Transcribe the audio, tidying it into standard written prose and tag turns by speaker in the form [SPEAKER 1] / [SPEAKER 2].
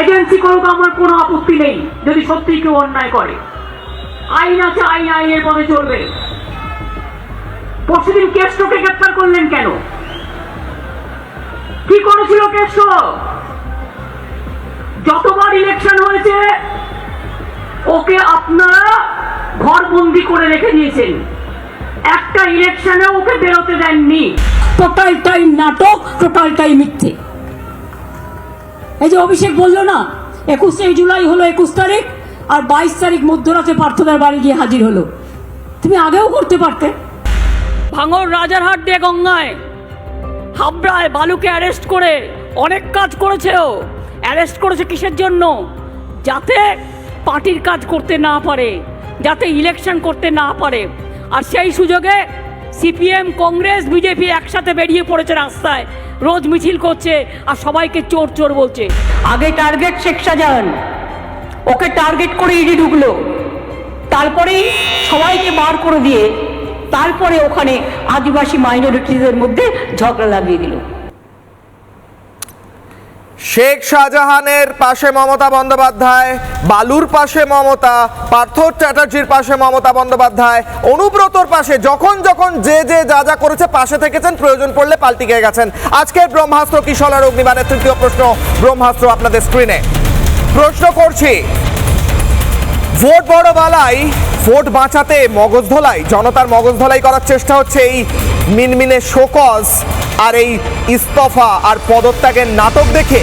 [SPEAKER 1] Agency করুক, আমার কোনো আপত্তি নেই যদি সত্যি কেউ অন্যায় করে। আইন আছে, আইন আইনের পথে চলবে। পরশুদিন কেষ্টকে গ্রেপ্তার করলেন কেন? কি করেছিল কেষ্ট? যতবার ইলেকশন হয়েছে ওকে আপনারা ঘরবন্দি করে রেখে দিয়েছেন, একটা ইলেকশনে ওকে বেরোতে দেননি। টোটালটাই নাটক, টোটালটাই মিথ্যে। এই যে অভিষেক বললো না 21শে জুলাই হলো 21 তারিখ, আর 22 তারিখ মধ্যরাতে পার্থদার বাড়ি গিয়ে হাজির হলো। তুমি আগেও করতে পারতে। ভাঙড় রাজারহাট দিয়ে গঙ্গায় হাবড়ায় বালুকে অ্যারেস্ট করে অনেক কাজ করেছে। ও অ্যারেস্ট করেছে কিসের জন্য? যাতে পার্টির কাজ করতে না পারে, যাতে ইলেকশন করতে না পারে। আর সেই সুযোগে সিপিএম, কংগ্রেস, বিজেপি একসাথে বেরিয়ে পড়েছে রাস্তায়, রোজ মিছিল করছে আর সবাইকে চোর চোর বলছে। আগে টার্গেট শেখ শাহজাহান, ওকে টার্গেট করে ইডি ঢুকলো, তারপরেই সবাইকে বার করে দিয়ে তারপরে ওখানে আদিবাসী মাইনরিটিদের মধ্যে ঝগড়া লাগিয়ে দিল।
[SPEAKER 2] শেখ শাহজাহানের পাশে মমতা বন্দ্যোপাধ্যায়, বালুর পাশে মমতা, পার্থ চ্যাটার্জির পাশে মমতা বন্দ্যোপাধ্যায়, অনুব্রতর পাশে যখন যখন যে যে যা যা করেছে পাশে থেকেছেন, প্রয়োজন পড়লে পাল্টি গিয়ে গেছেন। আজকের ব্রহ্মাস্ত্র কিশোর অগ্নিবাণের তৃতীয় প্রশ্ন, ব্রহ্মাস্ত্র আপনাদের স্ক্রিনে। প্রশ্ন করছি, ভোট বড় বালাই, ভোট বাঁচাতে মগজ ধোলাই, জনতার মগজ ধোলাই করার চেষ্টা হচ্ছে এই মিনমিনে শোকজ আর এই ইস্তফা আর পদত্যাগের নাটক দেখে।